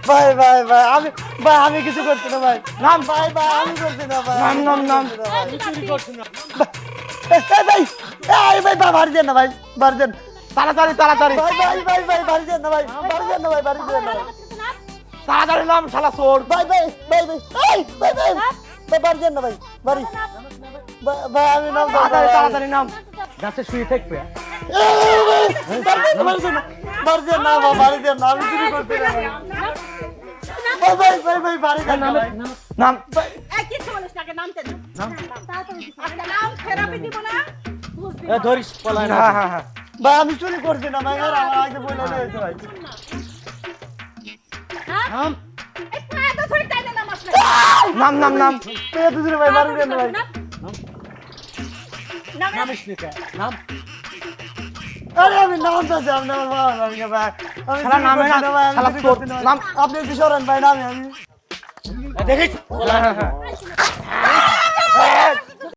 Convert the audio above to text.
ভাই ভাই ভাই আমি ভাই আমি কিছু করছি না ভাই নাম ভাই ভাই আমি করছি না ভাই নাম আমি চুরি করছি না। ভাই ভাই ভাই বাড়ি যান না ভাই বাড়ি যান তাড়াতাড়ি ভাই ভাই ভাই ভাই বাড়ি যান না ভাই বাড়ি যান না ভাই বাড়ি যান না তাড়াতাড়ি নাম শালা চোর ভাই ভাই ভাই ভাই ভাই ভাই ভাই বাড়ি যান না ভাই বাড়ি ভাই আমি নাম তাড়াতাড়ি নাম গাছে শুয়ে থাকবে। বাড়ি যান না বাড়ি যান না আমি চুরি করছি না ভাই ভাই ভাই ভাই বাড়ি যান না ভাই নাম এই কি বলিস নাকি নামতে না তাড়াতাড়ি আচ্ছা নাম থেরাপি দিব না বুঝবি এ ধরিস পলায় না। হ্যাঁ ভাই আমি চুরি করছি না ভাই আর আমার আগে বলে দিয়েছে ভাই নাম এই পায়ে তো ধরে টাইনে নামাস না নাম পেয়ে দুজনে ভাই বাড়ি যান না ভাই নাম নামিস নি কে? নাম আরে আমি নাম তো জানি না ভাই আমি ভাই আমি শালা নামে না, শালা চোর। নাম আপনি কি সরেন ভাই নামে আমি এ দেখিস।